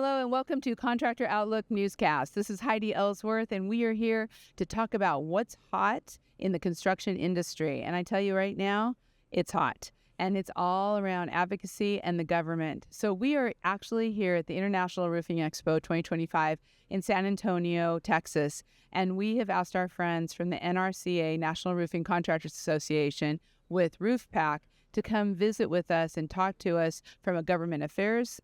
Hello and welcome to Contractor Outlook Newscast. This is Heidi Ellsworth, and we are here to talk about what's hot in the construction industry. And I tell you right now, it's hot. And it's all around advocacy and the government. So we are actually here at the International Roofing Expo 2025 in San Antonio, Texas. And we have asked our friends from the NRCA, National Roofing Contractors Association, with RoofPAC to come visit with us and talk to us from a government affairs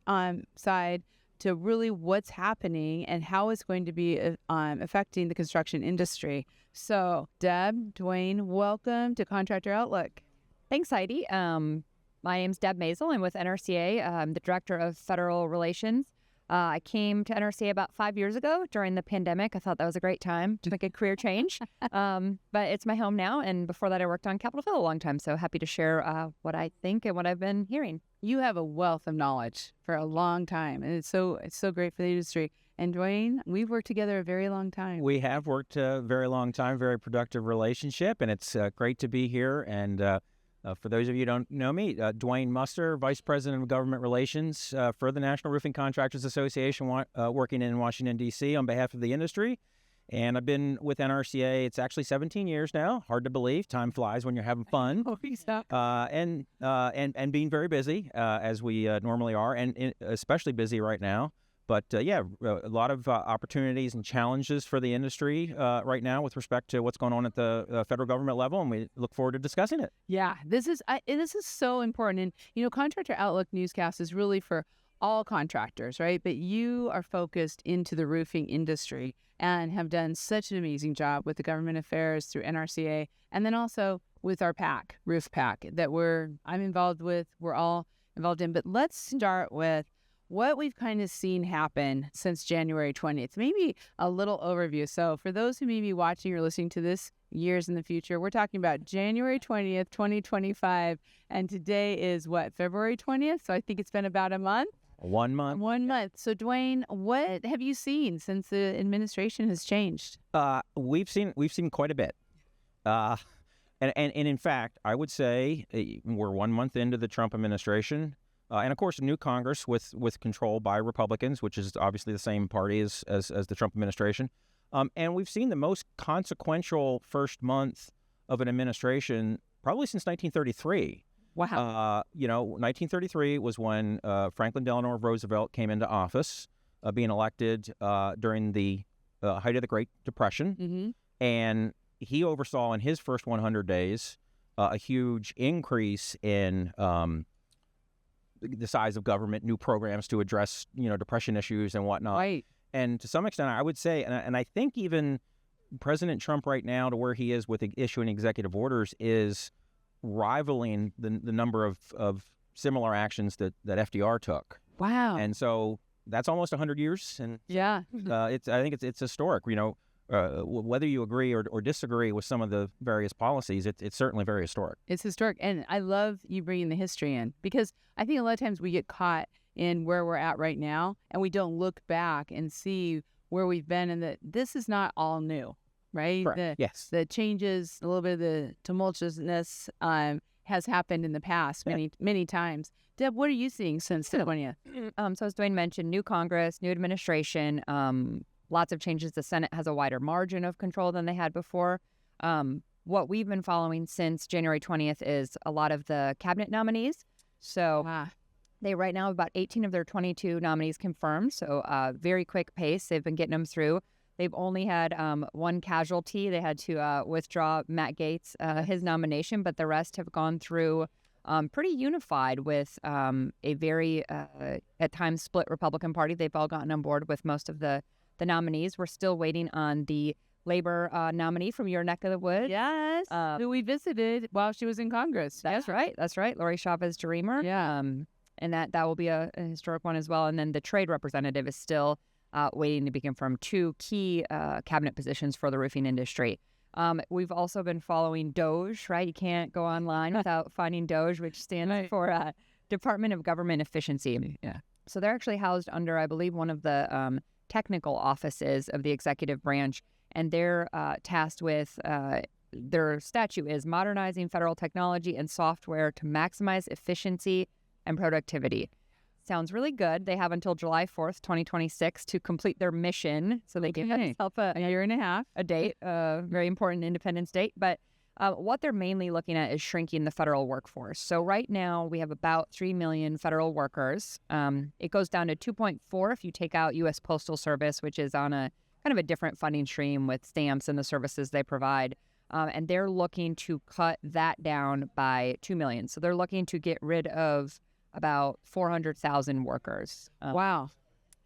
side to really what's happening and how it's going to be affecting the construction industry. So, Deb, Duane, welcome to Contractor Outlook. Thanks, Heidi. My name's Deb Mazol. I'm with NRCA. I'm the Director of Federal Relations. I came to NRCA about 5 years ago during the pandemic. I thought that was a great time to make a career change. But it's my home now. And before that, I worked on Capitol Hill a long time. So happy to share what I think and what I've been hearing. You have a wealth of knowledge for a long time. And it's so great for the industry. And Duane, we've worked together a very long time. We have worked a very long time, very productive relationship. And it's great to be here. And for those of you who don't know me, Duane Musser, Vice President of Government Relations for the National Roofing Contractors Association, working in Washington, D.C. on behalf of the industry. And I've been with NRCA, it's actually 17 years now. Hard to believe. Time flies when you're having fun. Oh, exactly. And being very busy, as we normally are, and especially busy right now. But a lot of opportunities and challenges for the industry right now with respect to what's going on at the federal government level, and we look forward to discussing it. Yeah, this is so important. And, Contractor Outlook Newscast is really for all contractors, right? But you are focused into the roofing industry and have done such an amazing job with the government affairs through NRCA, and then also with our PAC, RoofPAC, that I'm involved with, we're all involved in. But let's start with what we've kind of seen happen since January 20th, maybe a little overview. So for those who may be watching or listening to this years in the future, we're talking about January 20th, 2025. And today is February 20th? So I think it's been about a month. 1 month. 1 month. So Duane, what have you seen since the administration has changed? We've seen quite a bit. And in fact, I would say we're 1 month into the Trump administration. And of course, a new Congress with control by Republicans, which is obviously the same party as the Trump administration. And we've seen the most consequential first month of an administration probably since 1933. Wow. 1933 was when Franklin Delano Roosevelt came into office, being elected during the height of the Great Depression. Mm-hmm. And he oversaw in his first 100 days a huge increase in the size of government, new programs to address, depression issues and whatnot. Right. And to some extent, I would say, and I think even President Trump right now, to where he is with issuing executive orders, is rivaling the number of similar actions that FDR took. Wow. And so that's almost 100 years. And yeah, I think it's historic. Whether you agree or disagree with some of the various policies, it's certainly very historic. It's historic. And I love you bringing the history in, because I think a lot of times we get caught in where we're at right now and we don't look back and see where we've been, and that this is not all new, right? Correct. Yes. The changes, a little bit of the tumultuousness has happened in the past many times. Deb, what are you seeing since the 20th? So as Duane mentioned, new Congress, new administration, lots of changes. The Senate has a wider margin of control than they had before. What we've been following since January 20th is a lot of the cabinet nominees. So they right now have about 18 of their 22 nominees confirmed. So very quick pace. They've been getting them through. They've only had one casualty. They had to withdraw Matt Gaetz, his nomination, but the rest have gone through pretty unified with a very, at times, split Republican Party. They've all gotten on board with most of the nominees. We're still waiting on the Labor nominee from your neck of the woods. Yes, who we visited while she was in Congress. That's right. Lori Chavez-DeRemer. Yeah. And that will be a historic one as well. And then the trade representative is still waiting to be confirmed. Two key cabinet positions for the roofing industry. We've also been following DOGE, right? You can't go online without finding DOGE, which stands for Department of Government Efficiency. Yeah. So they're actually housed under, I believe, one of the technical offices of the executive branch, and they're tasked with their statute is modernizing federal technology and software to maximize efficiency and productivity. sounds really good. They have until July 4th, 2026 to complete their mission. So they give themselves a year and a half, a date, a very important Independence Day. But what they're mainly looking at is shrinking the federal workforce. So right now we have about 3 million federal workers. It goes down to 2.4 if you take out U.S. Postal Service, which is on a kind of a different funding stream with stamps and the services they provide. And they're looking to cut that down by 2 million. So they're looking to get rid of about 400,000 workers. Wow.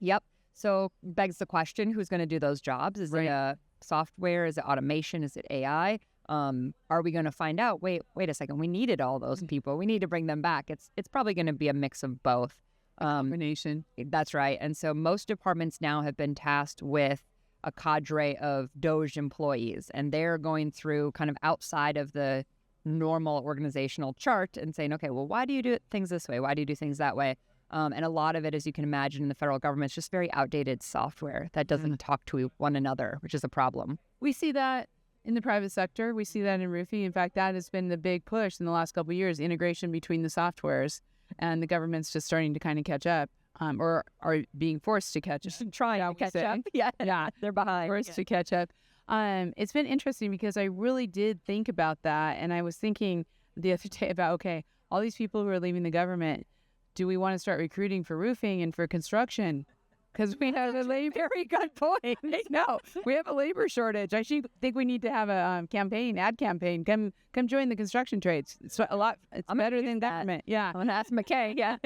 Yep. So begs the question, who's going to do those jobs? Is it software? Is it automation? Is it AI? Are we going to find out, wait a second, we needed all those people. We need to bring them back. It's probably going to be a mix of both. Combination. That's right. And so most departments now have been tasked with a cadre of DOGE employees, and they're going through kind of outside of the normal organizational chart and saying, okay, well, why do you do things this way? Why do you do things that way? And a lot of it, as you can imagine, in the federal government, is just very outdated software that doesn't talk to one another, which is a problem. We see that in the private sector. We see that in roofing. In fact, that has been the big push in the last couple of years, integration between the softwares, and the government's just starting to kind of catch up. Or are being forced to catch up. Trying to catch up. Yeah, they're behind. Forced to catch up. It's been interesting because I really did think about that. And I was thinking the other day about, okay, all these people who are leaving the government, do we want to start recruiting for roofing and for construction? Because we have a very good point. No, we have a labor shortage. I think we need to have a ad campaign. Come join the construction trades. It's a lot. It's better than government. Yeah, I'm gonna ask McKay. Yeah,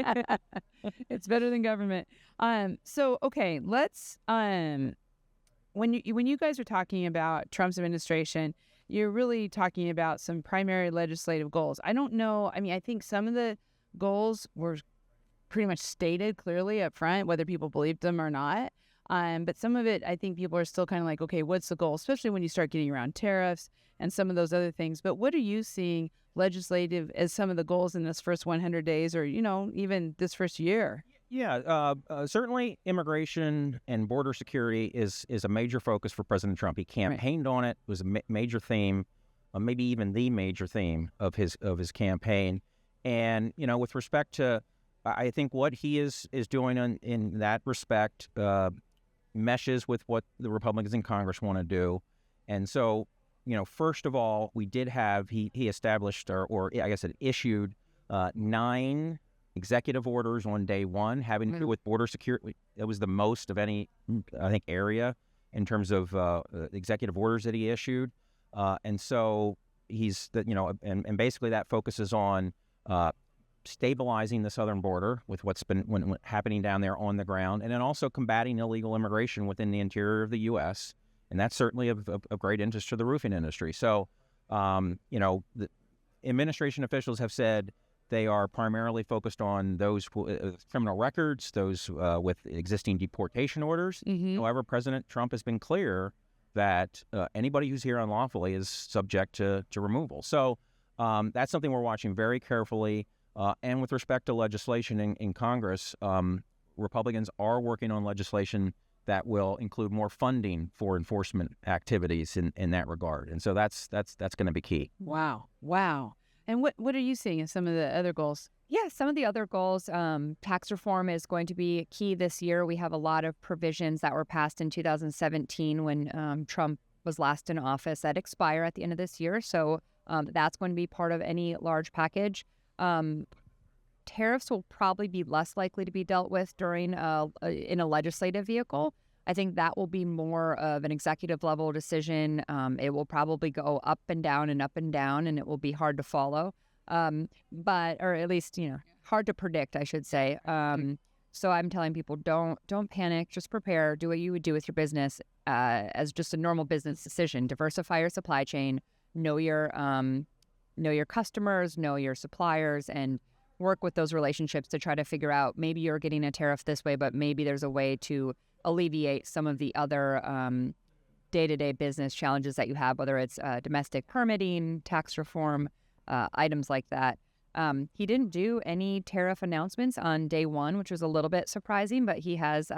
it's better than government. So okay, let's when you guys are talking about Trump's administration, you're really talking about some primary legislative goals. I don't know. I mean, I think some of the goals were pretty much stated clearly up front, whether people believed them or not. But some of it, I think people are still kind of like, okay, what's the goal? Especially when you start getting around tariffs and some of those other things. But what are you seeing legislative as some of the goals in this first 100 days or, even this first year? Yeah, certainly immigration and border security is a major focus for President Trump. He campaigned on it. It was a major theme, maybe even the major theme of his campaign. And, with respect to I think what he is doing in that respect meshes with what the Republicans in Congress want to do. And so, first of all, we did have, he established or I guess it issued 9 executive orders on day one having to do with border security. It was the most of any, I think, area in terms of executive orders that he issued. And so and basically that focuses on stabilizing the southern border with what's been happening down there on the ground, and then also combating illegal immigration within the interior of the U.S. And that's certainly of great interest to the roofing industry. So, the administration officials have said they are primarily focused on those criminal records, those with existing deportation orders. Mm-hmm. However, President Trump has been clear that anybody who's here unlawfully is subject to removal. So that's something we're watching very carefully. And with respect to legislation in Congress, Republicans are working on legislation that will include more funding for enforcement activities in that regard. And so that's going to be key. Wow. And what are you seeing as some of the other goals? Yeah, some of the other goals, tax reform is going to be key this year. We have a lot of provisions that were passed in 2017 when Trump was last in office that expire at the end of this year. So that's going to be part of any large package. Tariffs will probably be less likely to be dealt with during in a legislative vehicle. I think that will be more of an executive level decision. It will probably go up and down, and it will be hard to follow. Or at least, hard to predict, I should say. So I'm telling people, don't panic, just prepare, do what you would do with your business as just a normal business decision. Diversify your supply chain, know your customers, know your suppliers, and work with those relationships to try to figure out maybe you're getting a tariff this way, but maybe there's a way to alleviate some of the other day-to-day business challenges that you have, whether it's domestic permitting, tax reform, items like that. He didn't do any tariff announcements on day one, which was a little bit surprising, but he has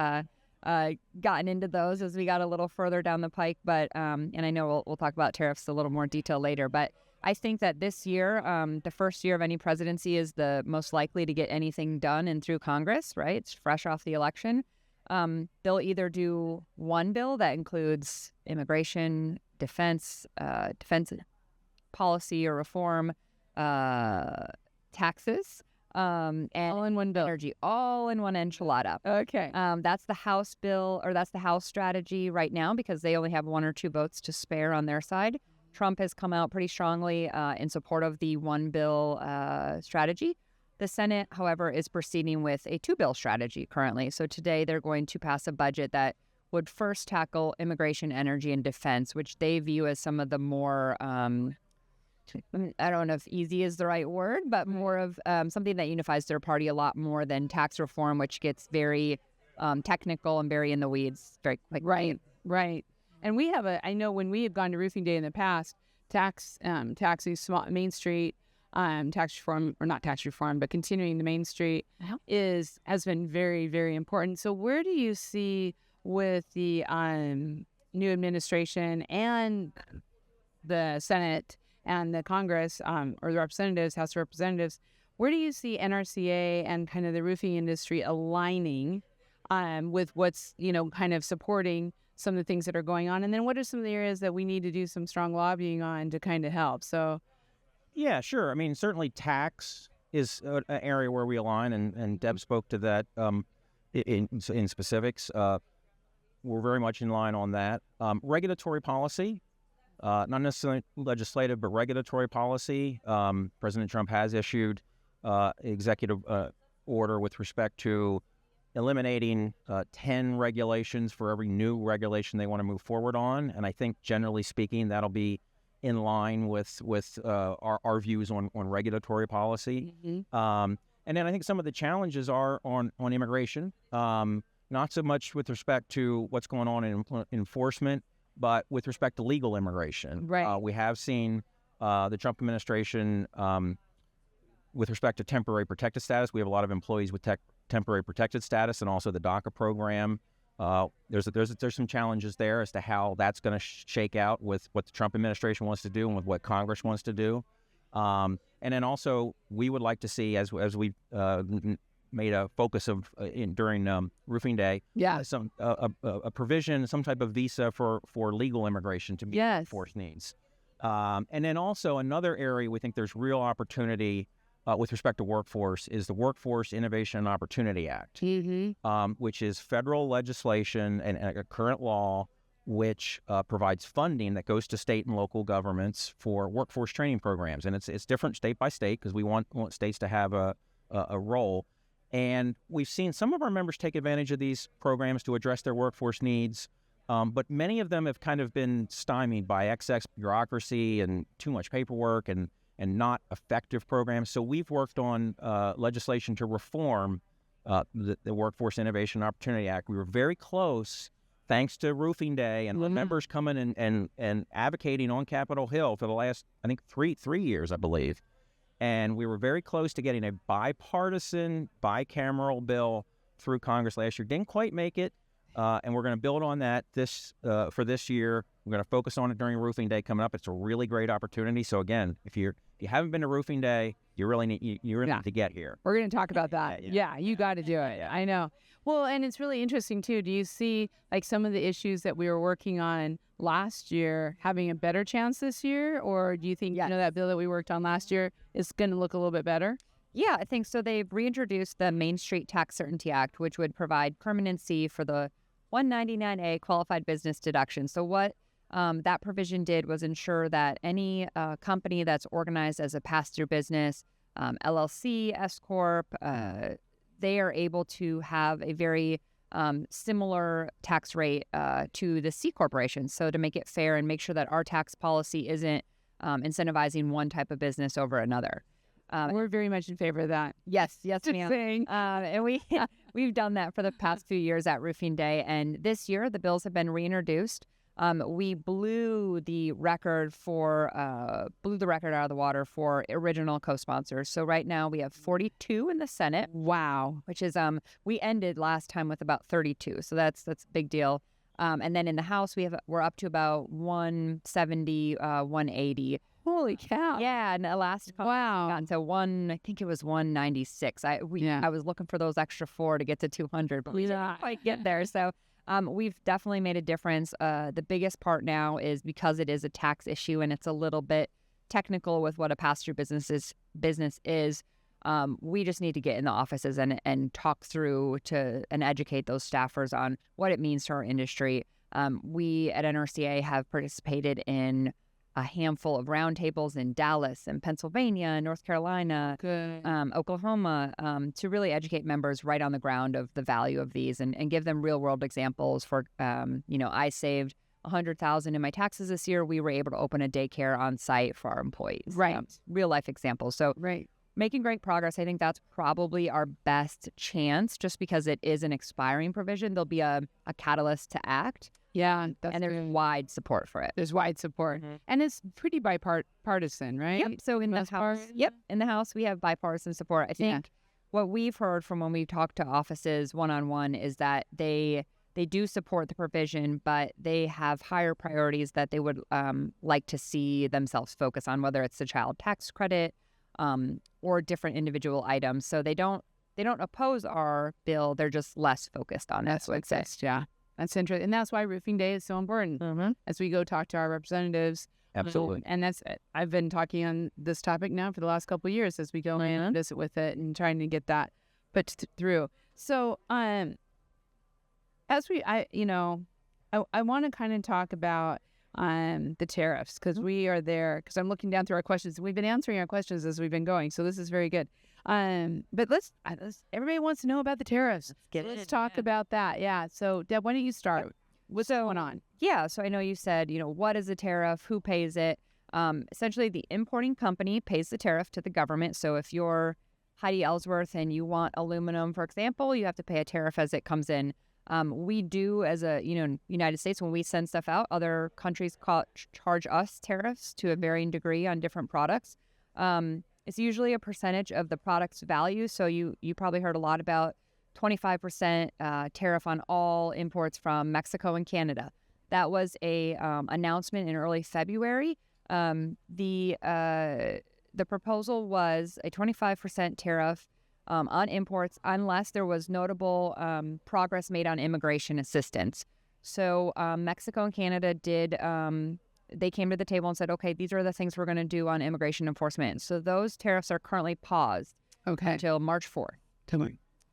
gotten into those as we got a little further down the pike. But and I know we'll talk about tariffs a little more detail later. But I think that this year, the first year of any presidency, is the most likely to get anything done and through Congress, right? It's fresh off the election. They'll either do one bill that includes immigration, defense policy or reform, taxes, and All in one bill. energy, all in one enchilada. Okay. That's the House bill, or that's the House strategy right now, because they only have 1 or 2 votes to spare on their side. Trump has come out pretty strongly in support of the one bill strategy. The Senate, however, is proceeding with a 2-bill strategy currently. So today they're going to pass a budget that would first tackle immigration, energy, and defense, which they view as some of the more, I don't know if easy is the right word, but more of something that unifies their party a lot more than tax reform, which gets very technical and very in the weeds very quickly. Right. And we have I know when we have gone to roofing day in the past, taxing Main Street, tax reform, or not tax reform, but continuing the Main Street has been very, very important. So where do you see with the new administration and the Senate and the Congress, or the representatives, House of Representatives, where do you see NRCA and kind of the roofing industry aligning with what's, kind of supporting some of the things that are going on? And then what are some of the areas that we need to do some strong lobbying on to kind of help? So, Yeah, sure. I mean, certainly tax is an area where we align, and Deb spoke to that in specifics. We're very much in line on that. Regulatory policy, not necessarily legislative, but regulatory policy. President Trump has issued executive order with respect to eliminating 10 regulations for every new regulation they want to move forward on. And I think, generally speaking, that'll be in line with our views on regulatory policy. mm-hmm. And then I think some of the challenges are on immigration, not so much with respect to what's going on in enforcement, but with respect to legal immigration. Right. We have seen the Trump administration, with respect to temporary protected status, we have a lot of employees with temporary protected status, and also the DACA program. There's some challenges there as to how that's going to shake out with what the Trump administration wants to do and with what Congress wants to do. And then also we would like to see, as we made a focus of during Roofing Day, some a provision, some type of visa for legal immigration to meet workforce needs. And then also another area we think there's real opportunity with respect to workforce is the Workforce Innovation and Opportunity Act, which is federal legislation and a current law which provides funding that goes to state and local governments for workforce training programs. And it's different state by state because we want states to have a role. And we've seen some of our members take advantage of these programs to address their workforce needs, but many of them have kind of been stymied by excess bureaucracy and too much paperwork and not effective programs. So we've worked on legislation to reform the Workforce Innovation and Opportunity Act. We were very close, thanks to Roofing Day and members coming and advocating on Capitol Hill for the last, I think, three years, I believe. And we were very close to getting a bipartisan, bicameral bill through Congress last year. Didn't quite make it, and we're going to build on that for this year. We're going to focus on it during Roofing Day coming up. It's a really great opportunity. So again, if you haven't been to Roofing Day, you really need to get here. We're going to talk about that. Yeah, you got to do it. Yeah. I know. Well, and it's really interesting too. Do you see like some of the issues that we were working on last year having a better chance this year, or do you think that bill that we worked on last year is going to look a little bit better? Yeah, I think so. They've reintroduced the Main Street Tax Certainty Act, which would provide permanency for the 199A qualified business deduction. So what that provision did was ensure that any company that's organized as a pass-through business, LLC, S-Corp, they are able to have a very similar tax rate to the C corporation. So to make it fair and make sure that our tax policy isn't incentivizing one type of business over another. We're very much in favor of that. Yes, ma'am. And we've done that for the past few years at Roofing Day. And this year, the bills have been reintroduced. We blew the record out of the water for original co-sponsors. So right now we have 42 in the Senate. Wow. Which is we ended last time with about 32. So that's a big deal. And then in the House we're up to about 170, 180. Holy cow. Yeah, and the last wow. Got to I think it was 196. I was looking for those extra 4 to get to 200, but we didn't quite get there. So we've definitely made a difference. The biggest part now is because it is a tax issue and it's a little bit technical with what a pass-through business is. We just need to get in the offices and talk through and educate those staffers on what it means to our industry. We at NRCA have participated in a handful of roundtables in Dallas and Pennsylvania, North Carolina, Oklahoma, to really educate members right on the ground of the value of these and give them real world examples. For I saved $100,000 in my taxes this year. We were able to open a daycare on site for our employees. Right. Real life examples. So making great progress. I think that's probably our best chance, just because it is an expiring provision. There'll be a catalyst to act. Yeah. And there's wide support for it. There's wide support. And it's pretty bipartisan, right? Yep. So in the House, in the House, we have bipartisan support. I think what we've heard from when we've talked to offices one-on-one is that they do support the provision, but they have higher priorities that they would like to see themselves focus on, whether it's the child tax credit or different individual items. So they don't oppose our bill. They're just less focused on it. That's what it says. Yeah. That's interesting. And that's why Roofing Day is so important as we go talk to our representatives. Absolutely. And I've been talking on this topic now for the last couple of years as we go in and visit with it and trying to get that put through. So, I want to kind of talk about the tariffs, because we are there, because I'm looking down through our questions. We've been answering our questions as we've been going, so this is very good. But let's everybody wants to know about the tariffs. Let's talk about that. Yeah. So Deb, why don't you start? What's going on? Yeah. So I know you said, what is a tariff? Who pays it? Essentially, the importing company pays the tariff to the government. So if you're Heidi Ellsworth and you want aluminum, for example, you have to pay a tariff as it comes in. We do, as a United States, when we send stuff out, other countries charge us tariffs to a varying degree on different products. It's usually a percentage of the product's value. So you probably heard a lot about 25% tariff on all imports from Mexico and Canada. That was a announcement in early February. The proposal was a 25% tariff on imports unless there was notable progress made on immigration assistance. So Mexico and Canada they came to the table and said, okay, these are the things we're going to do on immigration enforcement. So those tariffs are currently paused until March 4th.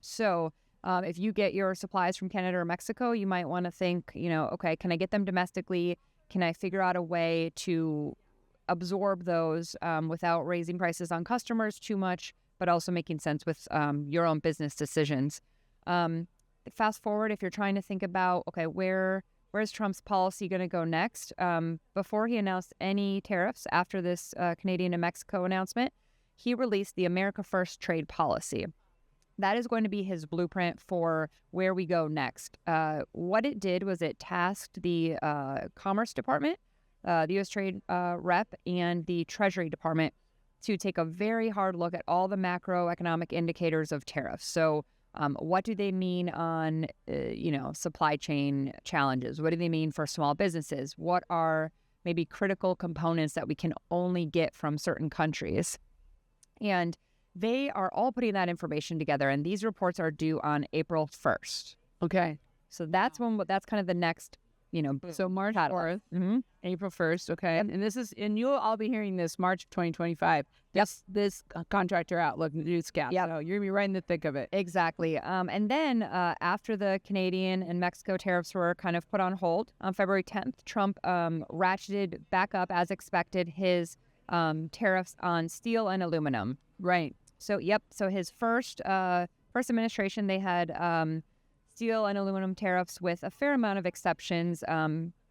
So if you get your supplies from Canada or Mexico, you might want to think, okay, can I get them domestically? Can I figure out a way to absorb those without raising prices on customers too much, but also making sense with your own business decisions? Fast forward, if you're trying to think about, okay, where's Trump's policy going to go next? Before he announced any tariffs after this Canadian and Mexico announcement, he released the America First trade policy. That is going to be his blueprint for where we go next. What it did was it tasked the Commerce Department, the U.S. Trade Rep, and the Treasury Department to take a very hard look at all the macroeconomic indicators of tariffs. So what do they mean on, supply chain challenges? What do they mean for small businesses? What are maybe critical components that we can only get from certain countries? And they are all putting that information together, and these reports are due on April 1st. Okay. So that's kind of the next, So March 4th, April 1st. Okay. And you'll all be hearing this March of 2025. This Contractor Outlook newscast. Yeah. So you're going to be right in the thick of it. Exactly. And then after the Canadian and Mexico tariffs were kind of put on hold on February 10th, Trump ratcheted back up, as expected, his tariffs on steel and aluminum. Right. So his first administration, they had steel and aluminum tariffs with a fair amount of exceptions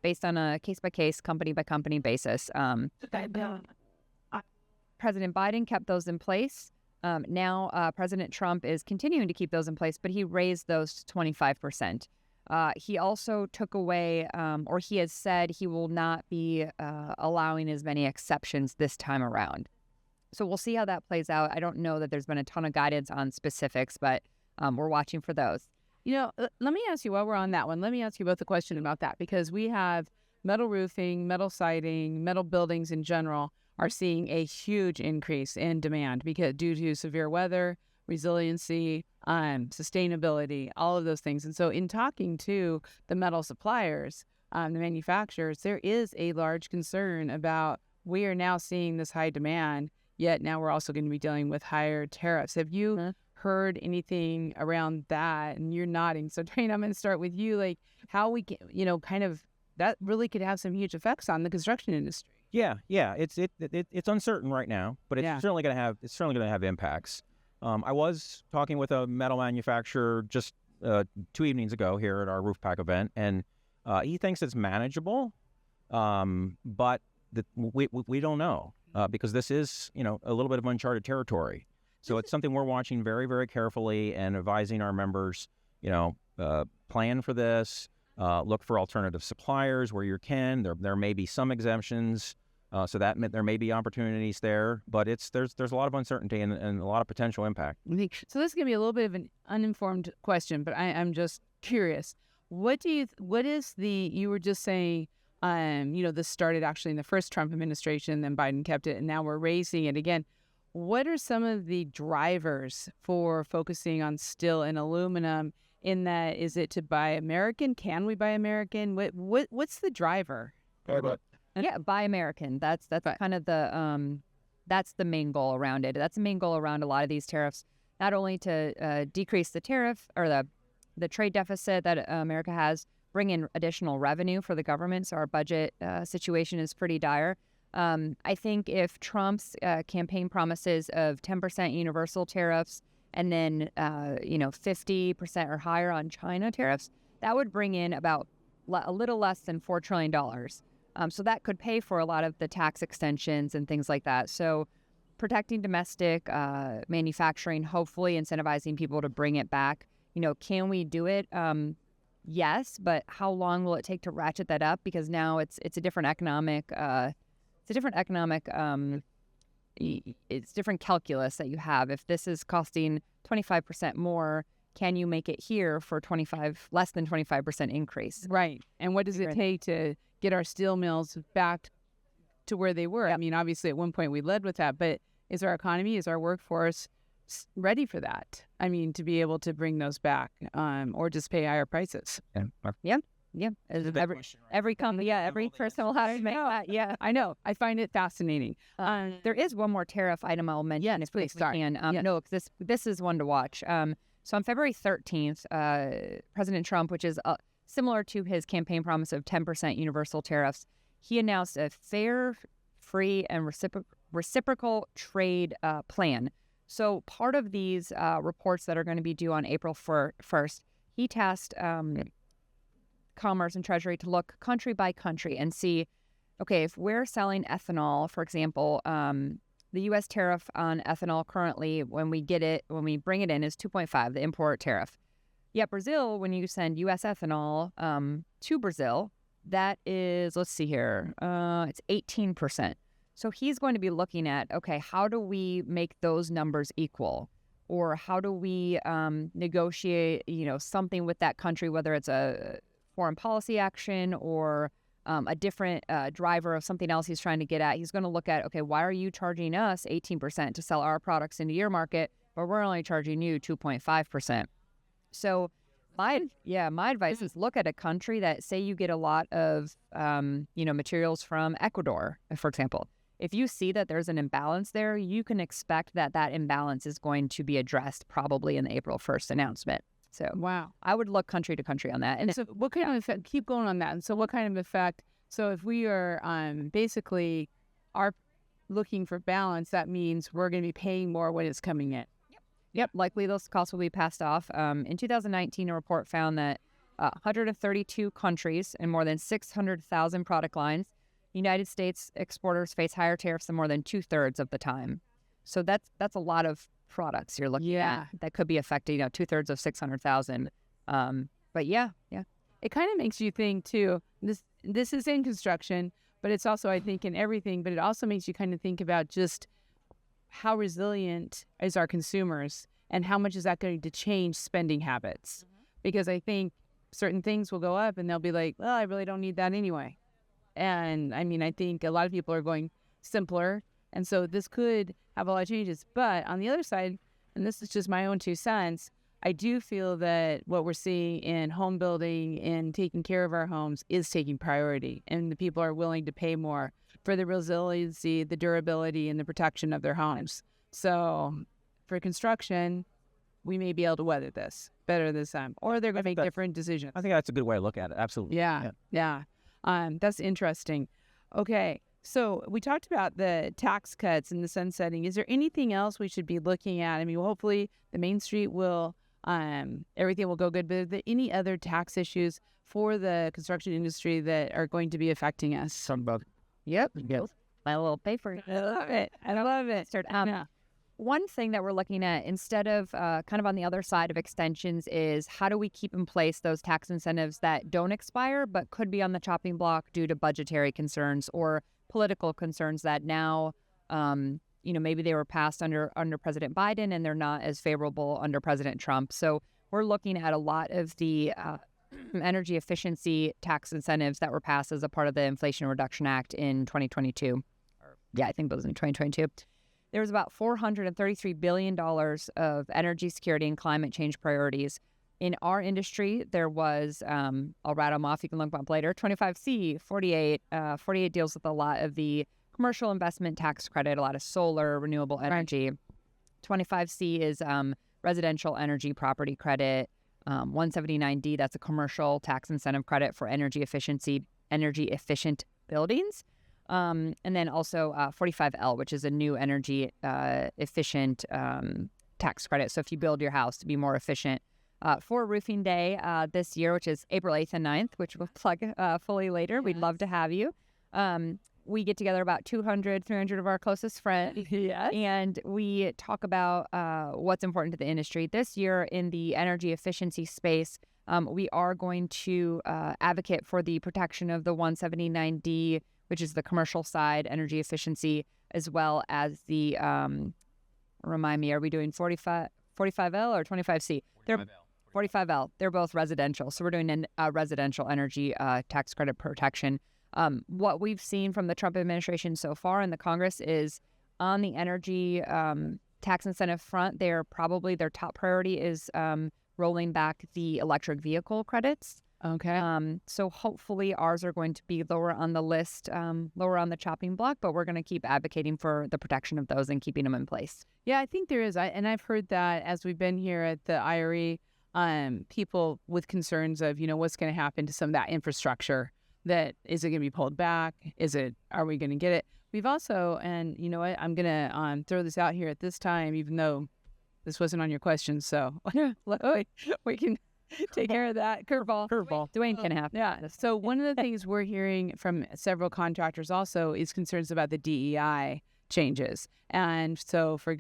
based on a case-by-case, company-by-company basis. President Biden kept those in place. Now President Trump is continuing to keep those in place, but he raised those to 25%. He also took away, or he has said he will not be allowing as many exceptions this time around. So we'll see how that plays out. I don't know that there's been a ton of guidance on specifics, but we're watching for those. Let me ask you while we're on that one, let me ask you both a question about that, because we have metal roofing, metal siding, metal buildings in general are seeing a huge increase in demand because due to severe weather, resiliency, sustainability, all of those things. And so in talking to the metal suppliers, the manufacturers, there is a large concern about we are now seeing this high demand, yet now we're also going to be dealing with higher tariffs. Have you heard anything around that? And you're nodding. So Duane, I'm going to start with you, like how we can, kind of that really could have some huge effects on the construction industry. Yeah. It's uncertain right now, but it's certainly going to have impacts. I was talking with a metal manufacturer just 2 evenings ago here at our Roof Pack event, and he thinks it's manageable, but we don't know because this is a little bit of uncharted territory. So it's something we're watching very, very carefully and advising our members. Plan for this. Look for alternative suppliers where you can. There may be some exemptions. So that there may be opportunities there, but there's a lot of uncertainty and a lot of potential impact. So this is going to be a little bit of an uninformed question, but I'm just curious. What is you were just saying, this started actually in the first Trump administration, then Biden kept it, and now we're raising it again. What are some of the drivers for focusing on steel and aluminum? In that, is it to buy American? Can we buy American? What's the driver? Yeah, buy American. That's kind of that's the main goal around it. That's the main goal around a lot of these tariffs, not only to decrease the tariff or the trade deficit that America has, bring in additional revenue for the government. So our budget situation is pretty dire. I think if Trump's campaign promises of 10% universal tariffs and then 50% or higher on China tariffs, that would bring in about a little less than $4 trillion. So that could pay for a lot of the tax extensions and things like that. So protecting domestic manufacturing, hopefully incentivizing people to bring it back. Can we do it? Yes, but how long will it take to ratchet that up? Because now it's different calculus that you have. If this is costing 25% more, can you make it here for less than 25% increase? Right. And what does it take to get our steel mills back to where they were? I mean, obviously at one point we led with that, but is our economy, is our workforce ready for that? I mean, to be able to bring those back or just pay higher prices? Yeah. Every company, every person will have to make that. Yeah, I know. I find it fascinating. There is one more tariff item I'll mention. Yes, please. Sorry. No, this is one to watch. So on February 13th, President Trump, which is similar to his campaign promise of 10% universal tariffs, he announced a fair, free, and reciprocal trade plan. So part of these reports that are going to be due on April 1st, he tasked Commerce and Treasury to look country by country and see, okay, if we're selling ethanol, for example, the U.S. tariff on ethanol currently, when we bring it in, is 2.5, the import tariff. Yet Brazil, when you send U.S. ethanol to Brazil, that is, let's see here, it's 18%. So he's going to be looking at, okay, how do we make those numbers equal? Or how do we negotiate, something with that country, whether it's a foreign policy action or a different driver of something else he's trying to get at. He's going to look at, okay, why are you charging us 18% to sell our products into your market, but we're only charging you 2.5%? So my advice is look at a country that, say you get a lot of, materials from Ecuador, for example. If you see that there's an imbalance there, you can expect that imbalance is going to be addressed probably in the April 1st announcement. So wow, I would look country to country on that. And so what kind of effect, keep going on that. And so what kind of effect, so if we are basically are looking for balance, that means we're going to be paying more when it's coming in. Yep. Likely those costs will be passed off. In 2019, a report found that 132 countries and more than 600,000 product lines, United States exporters face higher tariffs than more than 2/3 of the time. So that's a lot of products you're looking at that could be affecting 2/3 of 600,000. But yeah. it kind of makes you think too. This is in construction, but it's also, I think, in everything. But it also makes you kind of think about just how resilient is our consumers and how much is that going to change spending habits? Because I think certain things will go up and they'll be like, well, I really don't need that anyway. And I mean, I think a lot of people are going simpler. And so this could have a lot of changes. But on the other side, and this is just my own 2 cents, I do feel that what we're seeing in home building and taking care of our homes is taking priority. And the people are willing to pay more for the resiliency, the durability, and the protection of their homes. So for construction, we may be able to weather this better this time. Or they're going to make different decisions. I think that's a good way to look at it. Absolutely. Yeah. That's interesting. Okay. So we talked about the tax cuts and the sunsetting. Is there anything else we should be looking at? I mean, hopefully the Main Street will, everything will go good. But are there any other tax issues for the construction industry that are going to be affecting us? Talk about Yep. My little paper. I love it. One thing that we're looking at instead of kind of on the other side of extensions is how do we keep in place those tax incentives that don't expire but could be on the chopping block due to budgetary concerns or political concerns that now, maybe they were passed under President Biden and they're not as favorable under President Trump. So we're looking at a lot of the energy efficiency tax incentives that were passed as a part of the Inflation Reduction Act in 2022. I think it was in 2022. There was about $433 billion of energy security and climate change priorities. In our industry, there was, I'll rattle them off, you can look them up later, 25C, 48 deals with a lot of the commercial investment tax credit, a lot of solar, renewable energy. 25C is residential energy property credit. 179D, that's a commercial tax incentive credit for energy efficient buildings. And then also 45L, which is a new energy efficient tax credit. So if you build your house to be more efficient. For Roofing Day this year, which is April 8th and 9th, which we'll plug fully later. Yes. We'd love to have you. We get together about 200, 300 of our closest friends. Yes. And we talk about what's important to the industry. This year in the energy efficiency space, we are going to advocate for the protection of the 179D, which is the commercial side energy efficiency, as well as the, remind me, are we doing 45L or 25C? 45L. They're both residential. So we're doing a residential energy tax credit protection. What we've seen from the Trump administration so far in the Congress is on the energy tax incentive front, their top priority is rolling back the electric vehicle credits. Okay. So hopefully ours are going to be lower on the list, lower on the chopping block, but we're going to keep advocating for the protection of those and keeping them in place. Yeah, I think there is. And I've heard that as we've been here at the IRE, people with concerns of, what's going to happen to some of that infrastructure. That is it going to be pulled back? Are we going to get it? We've also, and you know what, I'm going to throw this out here at this time, even though this wasn't on your question. So we can take care of that. Curveball. Duane can have. Yeah. So one of the things we're hearing from several contractors also is concerns about the DEI changes. And so for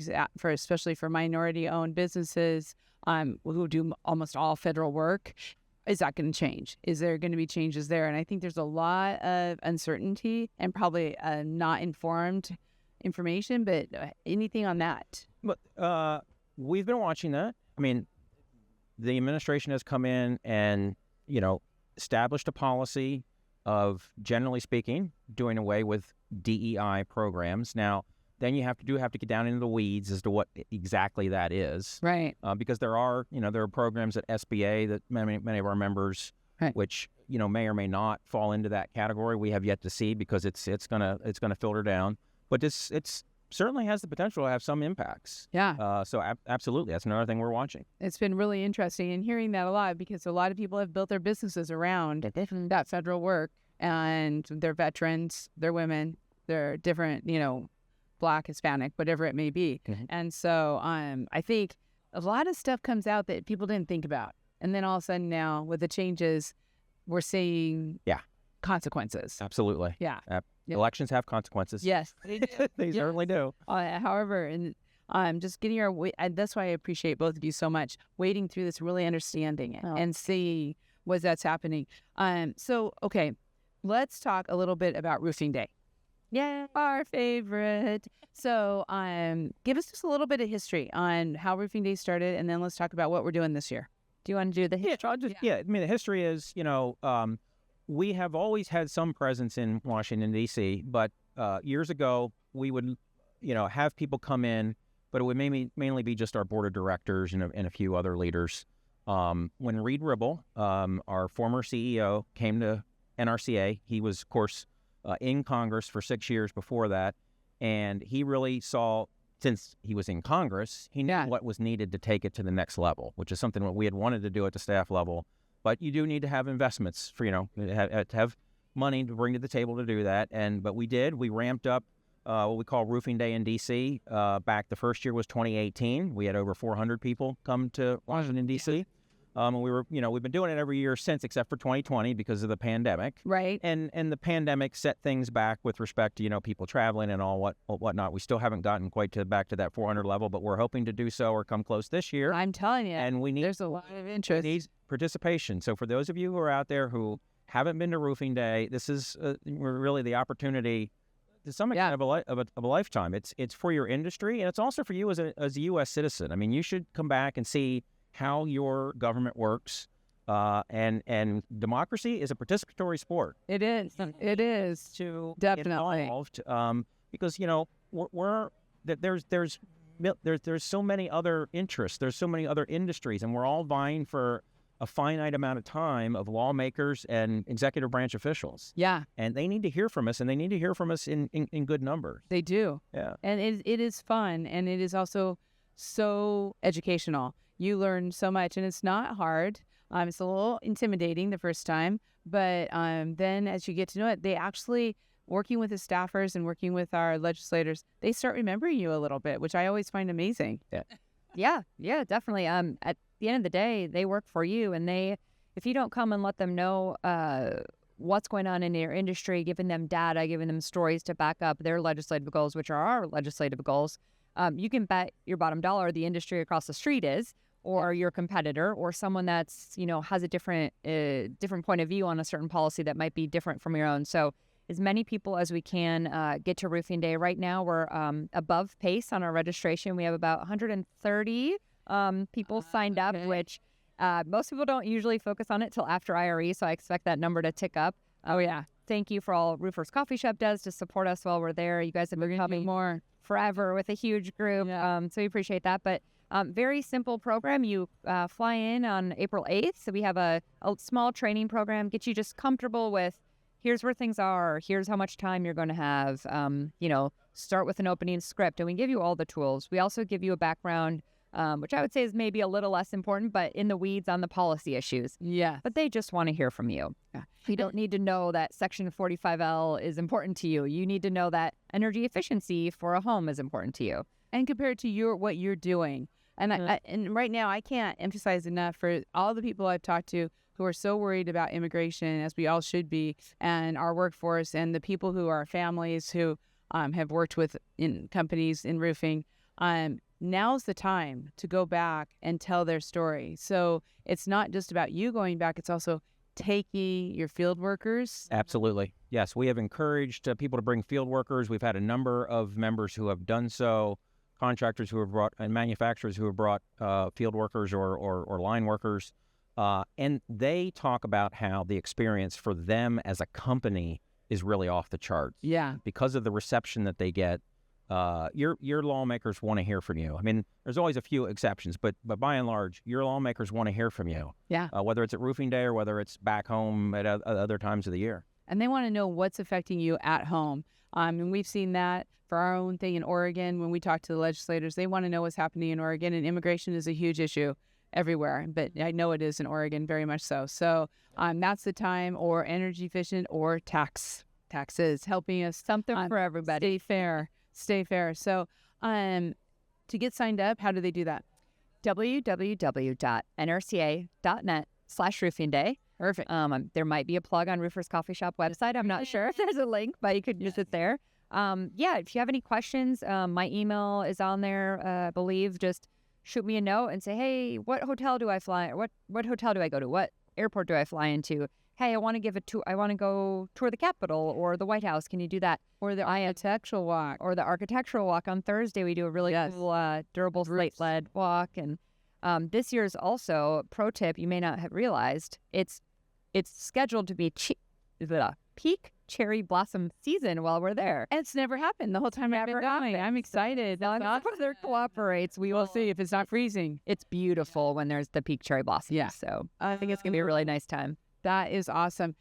especially for minority-owned businesses who do almost all federal work, is that going to change? Is there going to be changes there? And I think there's a lot of uncertainty and probably not informed information, but anything on that? But we've been watching that. I mean, the administration has come in and, established a policy of, generally speaking, doing away with DEI programs. Now, then you have to get down into the weeds as to what exactly that is. Right. Because there are programs at SBA that many of our members, right, which, may or may not fall into that category. We have yet to see because it's gonna filter down. But it's certainly has the potential to have some impacts. Yeah. So absolutely, that's another thing we're watching. It's been really interesting and hearing that a lot because a lot of people have built their businesses around that federal work, and they're veterans, they're women, they're different, Black, Hispanic, whatever it may be. Mm-hmm. And so I think a lot of stuff comes out that people didn't think about. And then all of a sudden now with the changes, we're seeing consequences. Absolutely. Yeah. Elections have consequences. Yes. They do. They certainly do. However, and just getting that's why I appreciate both of you so much, wading through this, really understanding it and seeing was that's happening. So, okay, let's talk a little bit about Roofing Day. Yeah, our favorite. So, give us just a little bit of history on how Roofing Day started, and then let's talk about what we're doing this year. Do you want to do the history? I mean, the history is, we have always had some presence in Washington, D.C., but years ago, we would, have people come in, but it would mainly be just our board of directors and a few other leaders. When Reed Ribble, our former CEO, came to NRCA, he was, of course, in Congress for 6 years before that, and he really saw, since he was in Congress, he knew what was needed to take it to the next level, which is something that we had wanted to do at the staff level. But you do need to have investments for, to have money to bring to the table to do that. But we did. We ramped up what we call Roofing Day in D.C. Back the first year was 2018. We had over 400 people come to Washington, D.C. And we were, we've been doing it every year since, except for 2020 because of the pandemic. Right. And the pandemic set things back with respect to, people traveling and all whatnot. We still haven't gotten quite back to that 400 level, but we're hoping to do so or come close this year. I'm telling you. And there's a lot of interest. We need participation. So for those of you who are out there who haven't been to Roofing Day, this is really the opportunity to some extent of a lifetime. It's for your industry, and it's also for you as a U.S. citizen. I mean, you should come back and see how your government works, and democracy is a participatory sport. It is. It is. To definitely get involved, because there's so many other interests, there's so many other industries, and we're all vying for a finite amount of time of lawmakers and executive branch officials. Yeah. And they need to hear from us, and they need to hear from us in good numbers. They do. Yeah. And it is fun, and it is also so educational. You learn so much, and it's not hard. It's a little intimidating the first time, but then as you get to know it, they actually, working with the staffers and working with our legislators, they start remembering you a little bit, which I always find amazing. Yeah, definitely. At the end of the day, they work for you, and if you don't come and let them know what's going on in your industry, giving them data, giving them stories to back up their legislative goals, which are our legislative goals, you can bet your bottom dollar the industry across the street is, or your competitor, or someone that's, has a different point of view on a certain policy that might be different from your own. So as many people as we can get to Roofing Day. Right now, we're above pace on our registration. We have about 130 people signed up, which most people don't usually focus on it till after IRE, so I expect that number to tick up. Oh, yeah. Thank you for all Roofers Coffee Shop does to support us while we're there. You guys have been coming more forever with a huge group, so we appreciate that. But very simple program. You fly in on April 8th. So we have a small training program, get you just comfortable with, here's where things are, here's how much time you're going to have, start with an opening script. And we give you all the tools. We also give you a background, which I would say is maybe a little less important, but in the weeds on the policy issues. Yeah. But they just want to hear from you. Yeah. You don't need to know that Section 45L is important to you. You need to know that energy efficiency for a home is important to you. And compared to what you're doing. And and right now, I can't emphasize enough for all the people I've talked to who are so worried about immigration, as we all should be, and our workforce, and the people who are families who have worked in companies in roofing. Now's the time to go back and tell their story. So it's not just about you going back; it's also taking your field workers. Absolutely. Yes, we have encouraged people to bring field workers. We've had a number of members who have done so. Contractors who have brought, and manufacturers who have brought field workers or line workers, and they talk about how the experience for them as a company is really off the charts. Yeah, because of the reception that they get. Your lawmakers want to hear from you. I mean, there's always a few exceptions, but by and large, your lawmakers want to hear from you. Yeah, whether it's at Roofing Day or whether it's back home at other times of the year. And they want to know what's affecting you at home. And we've seen that for our own thing in Oregon. When we talk to the legislators, they want to know what's happening in Oregon. And immigration is a huge issue everywhere, but I know it is in Oregon very much so. So that's the time, or energy efficient, or taxes, helping us. Something for everybody. Stay fair. So to get signed up, how do they do that? www.nrca.net/roofing day. Perfect. There might be a plug on Roofers Coffee Shop website. I'm not sure if there's a link, but you could use it there. If you have any questions, my email is on there, I believe. Just shoot me a note and say, hey, what hotel do I fly? What hotel do I go to? What airport do I fly into? Hey, I want to give a tour. I want to go tour the Capitol or the White House. Can you do that? Or the architectural walk. Or the architectural walk on Thursday. We do a really cool durable slate-led walk. And this year's also, pro tip, you may not have realized, it's scheduled to be peak cherry blossom season while we're there. And it's never happened the whole time I've been going. I'm excited. If the weather cooperates, we will see if it's not freezing. It's beautiful when there's the peak cherry blossom. Yeah. So I think it's going to be a really nice time. That is awesome.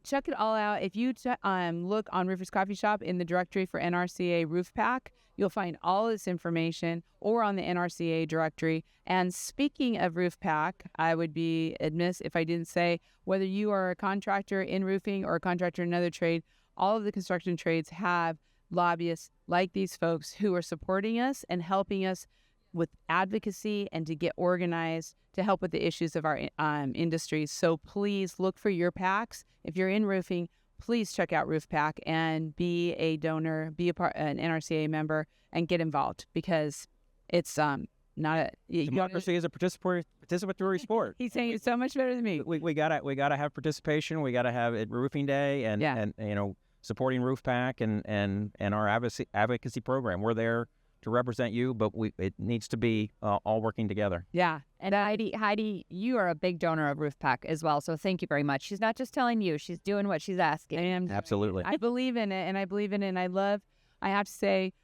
Check it all out. If you look on Roofers Coffee Shop in the directory for NRCA Roof Pack, you'll find all this information, or on the NRCA directory. And speaking of Roof Pack, I would be amiss if I didn't say, whether you are a contractor in roofing or a contractor in another trade, all of the construction trades have lobbyists like these folks who are supporting us and helping us with advocacy and to get organized to help with the issues of our industry. So please look for your packs. If you're in roofing, please check out Roof Pack and be a donor, be an NRCA member, and get involved, because it's not a democracy is a participatory sport. He's saying it's so much better than me. We gotta have participation. We gotta have it Roofing Day and supporting Roof Pack and our advocacy program. We're there to represent you, but it needs to be all working together. Yeah. And Heidi, you are a big donor of Roof Pack as well, so thank you very much. She's not just telling you, she's doing what she's asking. Absolutely. I believe in it, and and I have to say,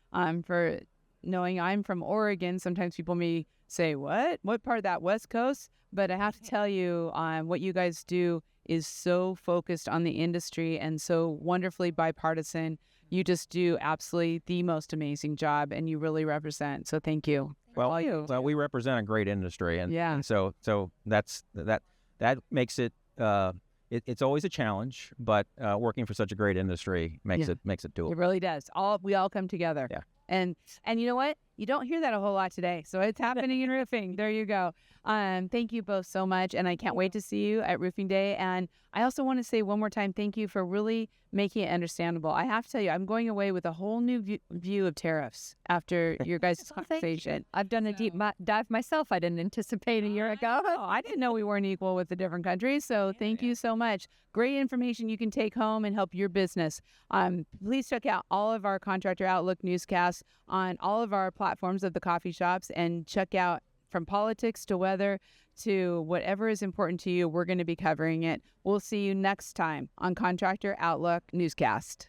for knowing I'm from Oregon, sometimes people may say, what part of that West Coast? But I have to tell you, what you guys do is so focused on the industry and so wonderfully bipartisan. You just do absolutely the most amazing job, and you really represent. So thank you. Well, we represent a great industry, and so that makes it. It's always a challenge, but working for such a great industry makes it doable. It really does. We all come together. Yeah. And you know what? You don't hear that a whole lot today. So it's happening in roofing. There you go. Thank you both so much. And I can't wait to see you at Roofing Day. And I also want to say one more time, thank you for really making it understandable. I have to tell you, I'm going away with a whole new view of tariffs after your guys' conversation. I've done a deep dive myself. I didn't anticipate a year ago. I didn't know we weren't equal with the different countries. So thank you so much. Great information you can take home and help your business. Please check out all of our Contractor Outlook newscasts on all of our platforms of the coffee shops, and check out from politics to weather to whatever is important to you. We're going to be covering it. We'll see you next time on Contractor Outlook Newscast.